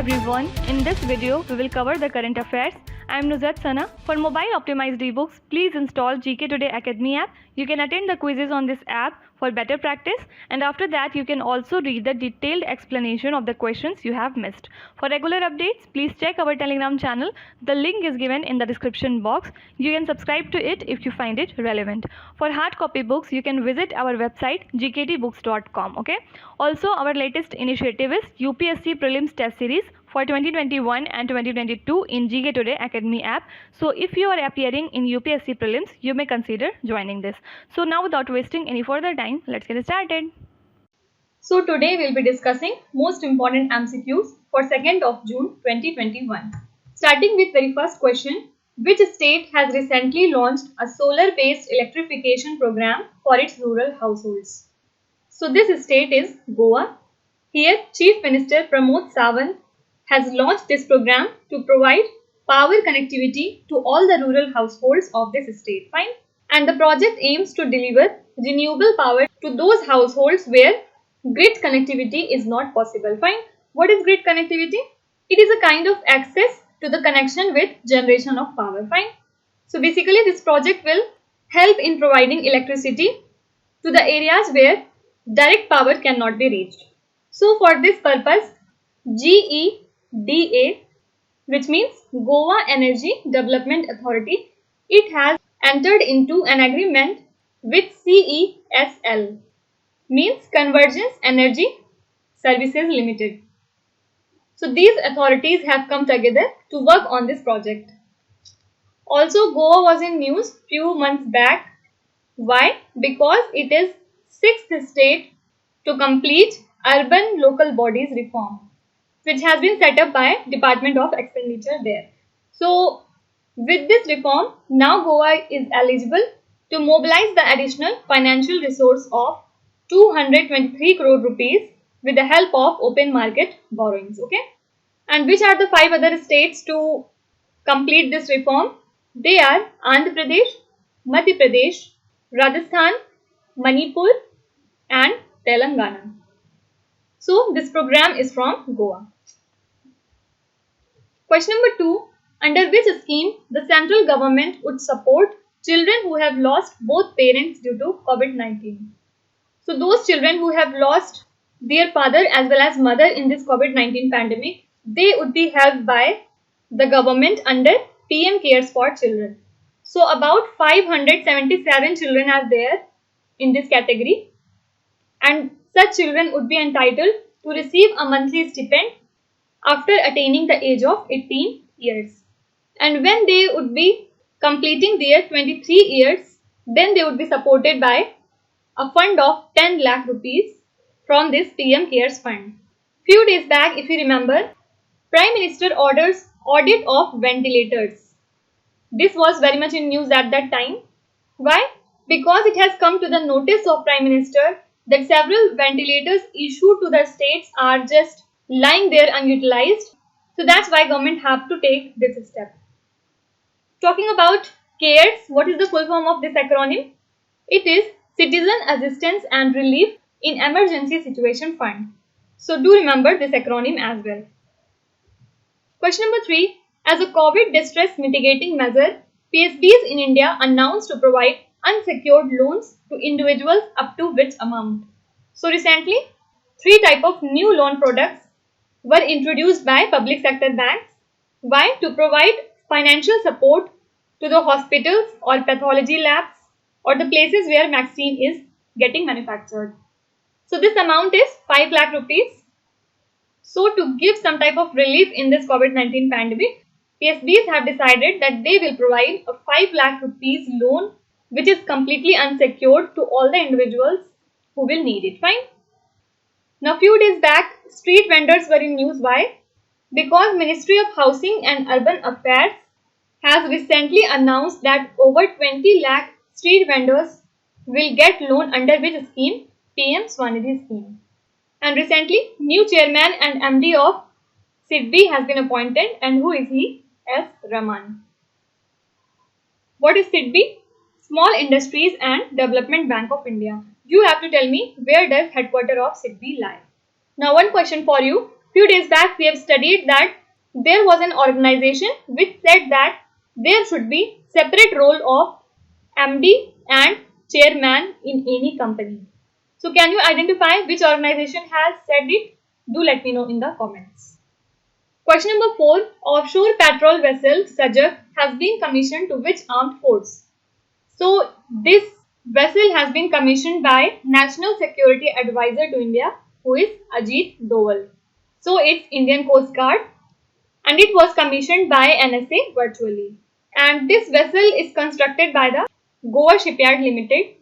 everyone, in this video we will cover the current affairs. I am Nuzhat Sana. For mobile optimized ebooks, please install GK Today Academy app. You can attend the quizzes on this app for better practice, and after that you can also read the detailed explanation of the questions you have missed. For regular updates, please check our Telegram channel. The link is given in the description box. You can subscribe to it if you find it relevant. For hard copy books, you can visit our website gktbooks.com. Okay. Also, our latest initiative is UPSC Prelims Test Series for 2021 and 2022 in GK Today Academy app. So if you are appearing in UPSC Prelims, you may consider joining this. So now, without wasting any further time, let's get started. So today we'll be discussing most important MCQs for 2nd of June 2021. Starting with very first question, which state has recently launched a solar-based electrification program for its rural households? So this state is Goa. Here Chief Minister Pramod Sawant has launched this program to provide power connectivity to all the rural households of this state. Fine. And the project aims to deliver renewable power to those households where grid connectivity is not possible. Fine. What is grid connectivity? It is a kind of access to the connection with generation of power. Fine. So basically this project will help in providing electricity to the areas where direct power cannot be reached. So for this purpose, GEDA, which means Goa Energy Development Authority, it has entered into an agreement with CESL, means Convergence Energy Services Limited. So these authorities have come together to work on this project. Also, Goa was in news few months back. Why? Because it is 6th state to complete urban local bodies reform, which has been set up by Department of Expenditure there. So with this reform, now Goa is eligible to mobilize the additional financial resource of 223 crore rupees with the help of open market borrowings. Okay. And which are the 5 other states to complete this reform? They are Andhra Pradesh, Madhya Pradesh, Rajasthan, Manipur and Telangana. So this program is from Goa. Question number 2. Under which scheme the central government would support children who have lost both parents due to COVID-19? So those children who have lost their father as well as mother in this COVID-19 pandemic, they would be helped by the government under PM Cares for Children. So about 577 children are there in this category, and such children would be entitled to receive a monthly stipend after attaining the age of 18 years. And when they would be completing their 23 years, then they would be supported by a fund of 10 lakh rupees from this PM Cares Fund. Few days back, if you remember, Prime Minister orders audit of ventilators. This was very much in news at that time. Why? Because it has come to the notice of Prime Minister that several ventilators issued to the states are just lying there unutilized. So that's why government have to take this step. Talking about CARES, what is the full form of this acronym? It is Citizen Assistance and Relief in Emergency Situation Fund. So do remember this acronym as well. Question number 3. As a COVID distress mitigating measure, PSBs in India announced to provide unsecured loans to individuals up to which amount? So recently, 3 types of new loan products were introduced by public sector banks. Why? To provide financial support to the hospitals or pathology labs or the places where vaccine is getting manufactured. So this amount is 5 lakh rupees. So to give some type of relief in this COVID-19 pandemic, PSBs have decided that they will provide a 5 lakh rupees loan which is completely unsecured to all the individuals who will need it. Fine. Now few days back, street vendors were in news. Why? Because Ministry of Housing and Urban Affairs has recently announced that over 20 lakh street vendors will get loan under which scheme? PM Swanidhi scheme. And recently, new chairman and MD of SIDBI has been appointed, and who is he? S. Raman. What is SIDBI? Small Industries and Development Bank of India. You have to tell me, where does headquarters of SIDBI lie? Now one question for you. Few days back we have studied that there was an organization which said that there should be separate role of MD and chairman in any company. So can you identify which organization has said it? Do let me know in the comments. Question number 4. Offshore patrol vessel Sajak has been commissioned to which armed force? So this vessel has been commissioned by National Security Advisor to India, who is Ajit Doval. So it's Indian Coast Guard, and it was commissioned by NSA virtually. And this vessel is constructed by the Goa Shipyard Limited,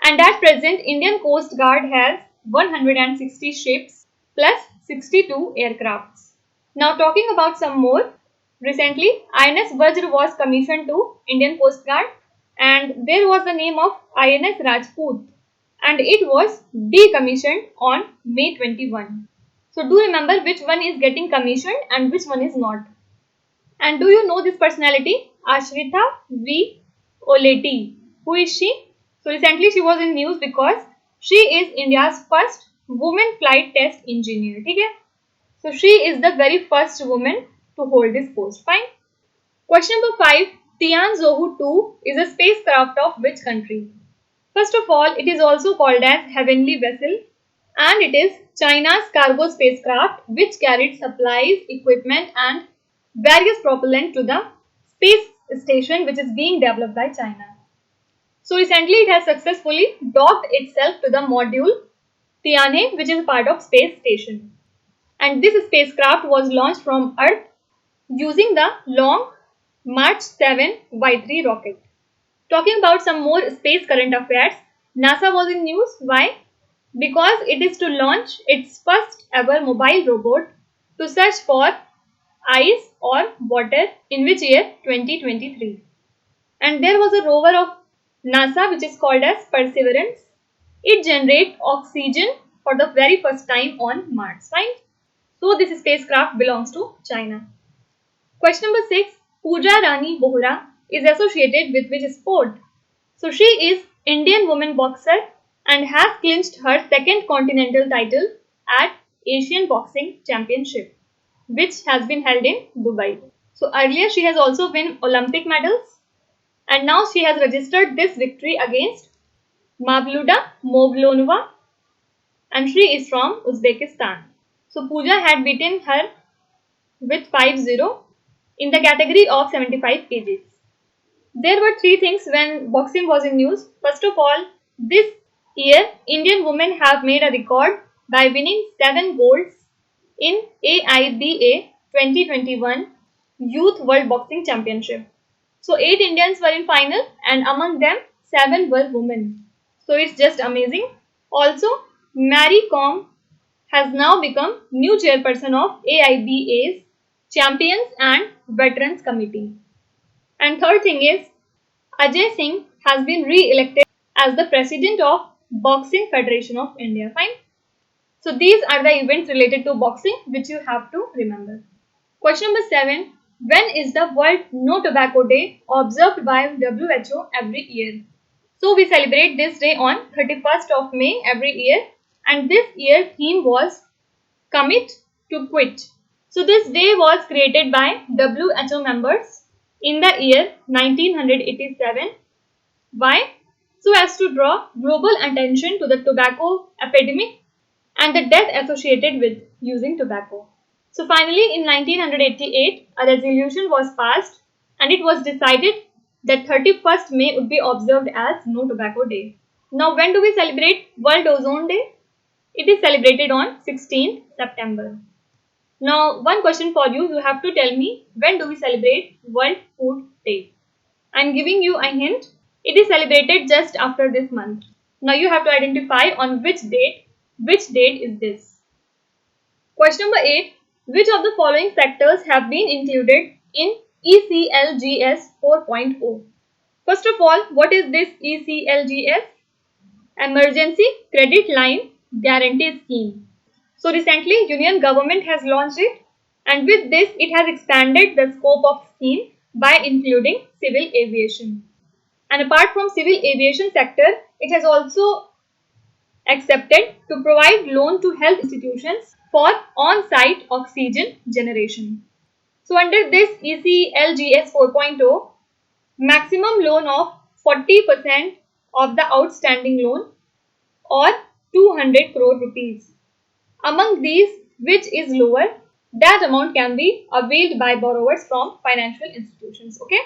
and at present Indian Coast Guard has 160 ships plus 62 aircrafts. Now talking about some more, recently INS Vajra was commissioned to Indian Coast Guard, and there was the name of INS Rajput, and it was decommissioned on May 21. So do remember which one is getting commissioned and which one is not. And do you know this personality? Ashrita V. Oleti. Who is she? So recently she was in news because she is India's first woman flight test engineer. Okay? So she is the very first woman to hold this post. Fine. Question number 5. Tianzhou 2 is a spacecraft of which country? First of all, it is also called as Heavenly Vessel, and it is China's cargo spacecraft which carried supplies, equipment and various propellant to the space station which is being developed by China. So recently it has successfully docked itself to the module Tianhe, which is part of space station. And this spacecraft was launched from Earth using the long March 7 Y3 rocket. Talking about some more space current affairs, NASA was in news. Why? Because it is to launch its first ever mobile robot to search for ice or water in which year? 2023. And there was a rover of NASA which is called as Perseverance. It generates oxygen for the very first time on Mars. Fine. So this spacecraft belongs to China. Question number 6. Pooja Rani Bohra is associated with which sport? So she is Indian woman boxer and has clinched her second continental title at Asian Boxing Championship, which has been held in Dubai. So earlier she has also won Olympic medals, and now she has registered this victory against Mavluda Moglonova, and she is from Uzbekistan. So Pooja had beaten her with 5-0 in the category of 75 kgs. There were three things when boxing was in news. First of all, this year Indian women have made a record by winning 7 golds in AIBA 2021 Youth World Boxing Championship. So 8 Indians were in final, and among them 7 were women. So it's just amazing. Also, Mary Kom has now become new chairperson of AIBA's Champions and Veterans Committee. And third thing is, Ajay Singh has been re-elected as the president of Boxing Federation of India. Fine. So these are the events related to boxing which you have to remember. Question number 7. When is the World No Tobacco Day observed by WHO every year? So we celebrate this day on 31st of May every year, and this year theme was Commit to Quit. So this day was created by WHO members in the year 1987. Why? So as to draw global attention to the tobacco epidemic and the death associated with using tobacco. So finally in 1988 a resolution was passed, and it was decided that 31st May would be observed as No Tobacco Day. Now when do we celebrate World Ozone Day? It is celebrated on 16th September. Now one question for you, you have to tell me, when do we celebrate World Food Day? I am giving you a hint. It is celebrated just after this month. Now you have to identify on which date is this. Question number 8. Which of the following sectors have been included in ECLGS 4.0? First of all, what is this ECLGS? Emergency Credit Line Guarantee Scheme. So recently Union government has launched it, and with this it has expanded the scope of scheme by including civil aviation. And apart from civil aviation sector, it has also accepted to provide loan to health institutions for on-site oxygen generation. So under this ECLGS 4.0, maximum loan of 40% of the outstanding loan or 200 crore rupees. Among these, which is lower, that amount can be availed by borrowers from financial institutions. Okay.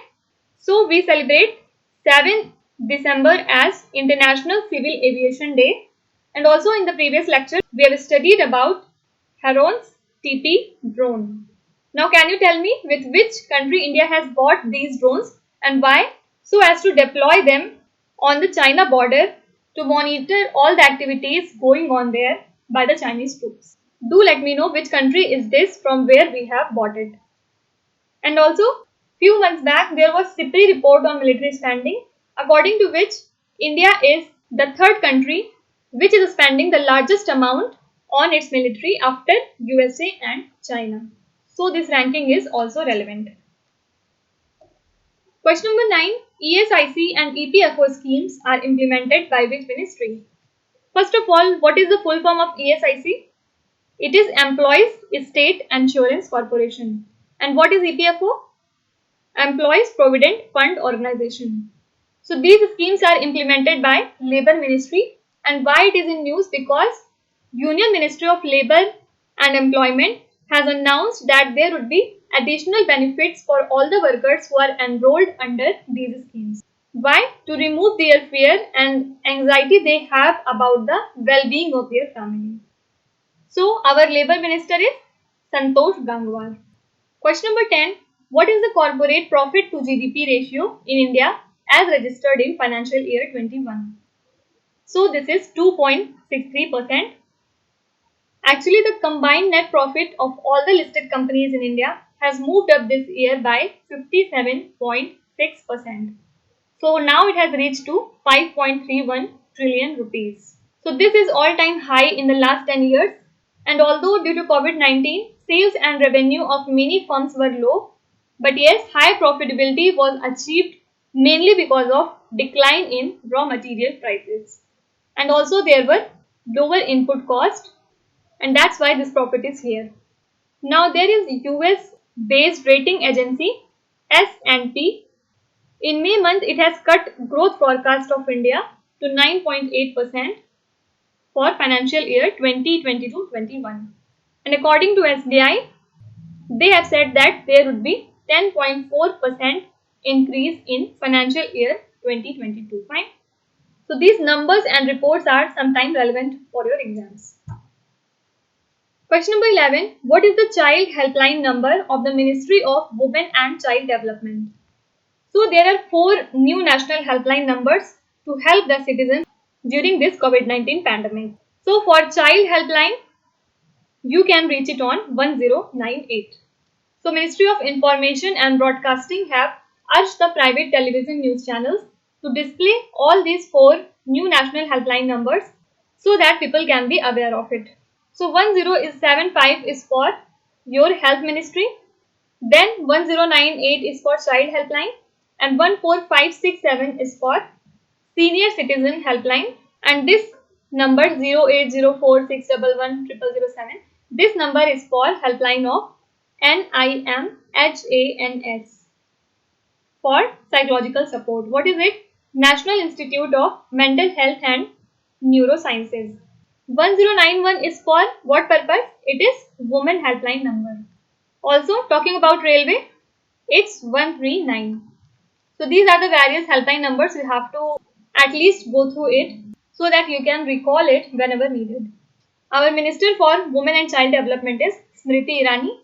So we celebrate 7th December as International Civil Aviation Day, and also in the previous lecture we have studied about Heron's TP drone. Now can you tell me with which country India has bought these drones and why? So as to deploy them on the China border to monitor all the activities going on there by the Chinese troops. Do let me know which country is this, from where we have bought it. And also, few months back there was CIPRI report on military spending, according to which India is the third country which is spending the largest amount on its military after USA and China. So this ranking is also relevant. Question number 9. ESIC and EPFO schemes are implemented by which ministry? First of all, what is the full form of ESIC? It is Employees State Insurance Corporation. And what is EPFO? Employees Provident Fund Organization. So these schemes are implemented by Labour Ministry. And why it is in news? Because Union Ministry of Labour and Employment has announced that there would be additional benefits for all the workers who are enrolled under these schemes. Why? To remove their fear and anxiety they have about the well-being of their family. So our Labour Minister is Santosh Gangwar. Question number 10. What is the corporate profit to GDP ratio in India as registered in financial year 21? So this is 2.63%. Actually, the combined net profit of all the listed companies in India has moved up this year by 57.6%. So now it has reached to 5.31 trillion rupees. So this is all-time high in the last 10 years. And although due to COVID-19, sales and revenue of many firms were low, but yes, high profitability was achieved mainly because of decline in raw material prices. And also there were lower input cost, and that's why this profit is here. Now there is US based rating agency S&P. In May month, it has cut growth forecast of India to 9.8% for financial year 2022-21. And according to SBI, they have said that there would be 10.4% increase in financial year 2022. Fine. So these numbers and reports are sometimes relevant for your exams. Question number 11. What is the child helpline number of the Ministry of Women and Child Development? So there are 4 new national helpline numbers to help the citizens during this COVID-19 pandemic. So for child helpline, you can reach it on 1098. So Ministry of Information and Broadcasting have urged the private television news channels to display all these 4 new national helpline numbers so that people can be aware of it. So 1075 is for your health ministry, then 1098 is for child helpline, and 14567 is for senior citizen helpline, and this number 080461110007, this number is for helpline of NIMHANS for psychological support. What is it? National Institute of Mental Health and Neurosciences. 1091 is for what purpose? It is women helpline number. Also talking about railway, it's 139. So these are the various helpline numbers. You have to at least go through it so that you can recall it whenever needed. Our Minister for Women and Child Development is Smriti Irani,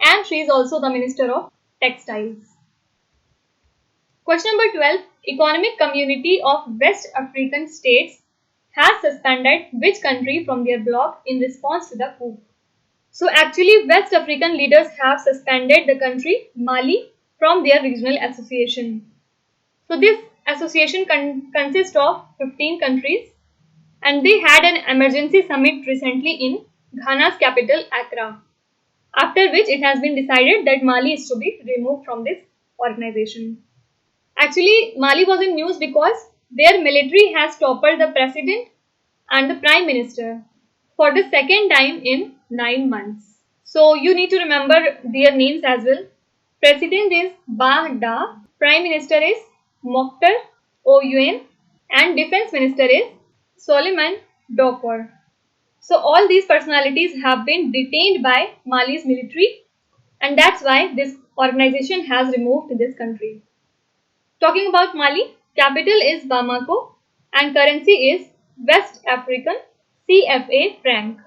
and she is also the Minister of Textiles. Question number 12. Economic Community of West African States has suspended which country from their bloc in response to the coup? So actually West African leaders have suspended the country Mali from their regional association. So this association consists of 15 countries, and they had an emergency summit recently in Ghana's capital Accra, after which it has been decided that Mali is to be removed from this organization. Actually, Mali was in news because their military has toppled the president and the prime minister. for the second time in 9 months. So you need to remember their names as well. President is Bah Da, Prime Minister is Mokhtar Ouen, and Defense Minister is Soliman Dokor. So all these personalities have been detained by Mali's military, and that's why this organization has removed this country. Talking about Mali, capital is Bamako and currency is West African CFA franc.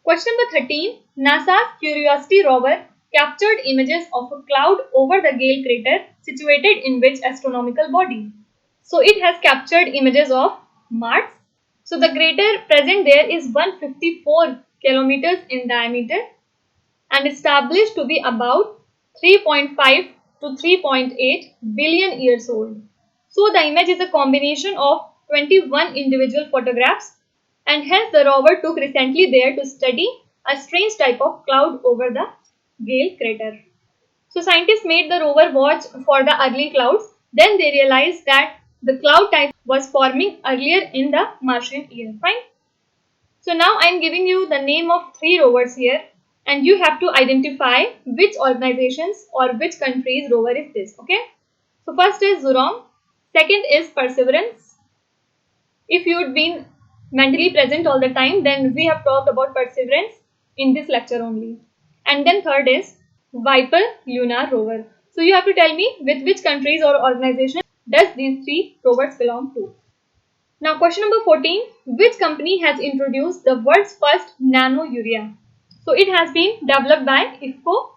Question number 13. NASA's Curiosity rover captured images of a cloud over the Gale crater situated in which astronomical body? So it has captured images of Mars. So the crater present there is 154 kilometers in diameter and established to be about 3.5 to 3.8 billion years old. So the image is a combination of 21 individual photographs, and hence the rover took recently there to study a strange type of cloud over the Gale crater. So scientists made the rover watch for the early clouds. Then they realized that the cloud type was forming earlier in the Martian era. Fine. So now I am giving you the name of 3 rovers here, and you have to identify which organizations or which country's rover is this. Okay. So first is Zhurong. Second is Perseverance. If you had been mentally present all the time, then we have talked about Perseverance in this lecture only. And then third is Viper Lunar rover. So you have to tell me with which countries or organizations does these 3 rovers belong to. Now question number 14. Which company has introduced the world's first nano urea? So it has been developed by IFFCO.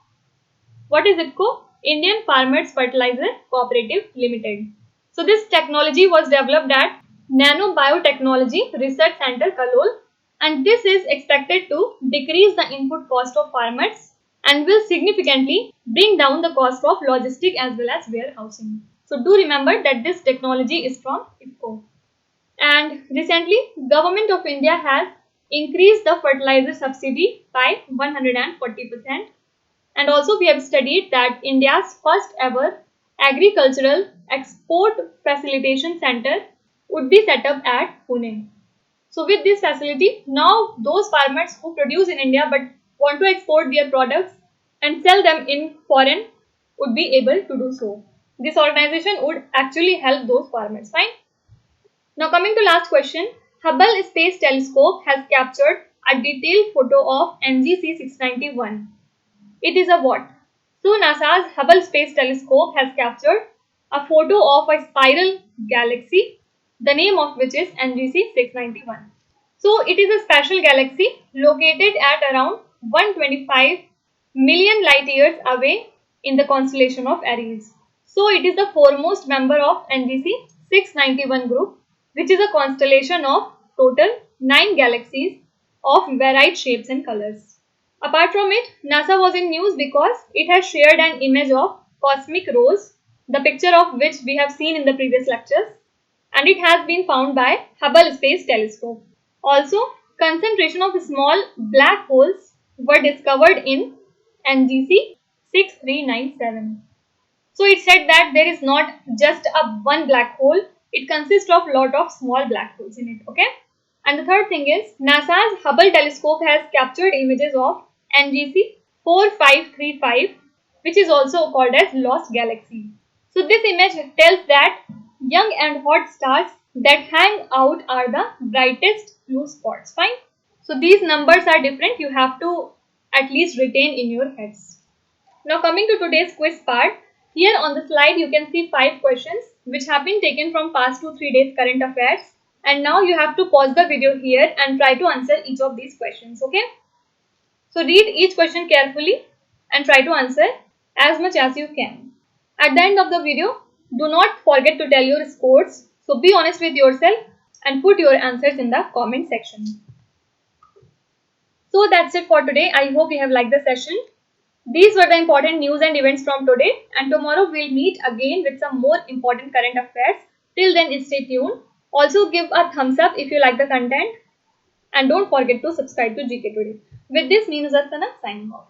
What is IFFCO? Indian Farmers Fertilizer Cooperative Limited. So this technology was developed at Nano Biotechnology Research Center, Kalol, and this is expected to decrease the input cost of farmers and will significantly bring down the cost of logistic as well as warehousing. So do remember that this technology is from IFFCO. And recently, Government of India has increased the fertilizer subsidy by 140%. And also we have studied that India's first ever agricultural export facilitation center would be set up at Pune. So with this facility, now those farmers who produce in India but want to export their products and sell them in foreign would be able to do so. This organization would actually help those farmers. Fine. Now coming to last question, Hubble Space Telescope has captured a detailed photo of NGC 691. It is a what? So NASA's Hubble Space Telescope has captured a photo of a spiral galaxy, the name of which is NGC 691. So it is a special galaxy located at around 125 million light years away in the constellation of Aries. So it is the foremost member of NGC 691 group, which is a constellation of total 9 galaxies of varied shapes and colors. Apart from it, NASA was in news because it has shared an image of cosmic rose, the picture of which we have seen in the previous lectures, and it has been found by Hubble Space Telescope. Also, concentration of small black holes were discovered in NGC 6397. So it said that there is not just a one black hole, it consists of lot of small black holes in it. Okay. And the third thing is NASA's Hubble telescope has captured images of NGC 4535, which is also called as Lost Galaxy. So this image tells that young and hot stars that hang out are the brightest blue spots. Fine. So these numbers are different. You have to at least retain in your heads. Now coming to today's quiz part. Here on the slide you can see 5 questions which have been taken from past 2-3 days current affairs. And now you have to pause the video here and try to answer each of these questions. Okay. So read each question carefully and try to answer as much as you can. At the end of the video, do not forget to tell your scores. So be honest with yourself and put your answers in the comment section. So that's it for today. I hope you have liked the session. These were the important news and events from today, and tomorrow we'll meet again with some more important current affairs. Till then, stay tuned. Also give a thumbs up if you like the content, and don't forget to subscribe to GK Today. With this, me Nuzhat Sana signing off.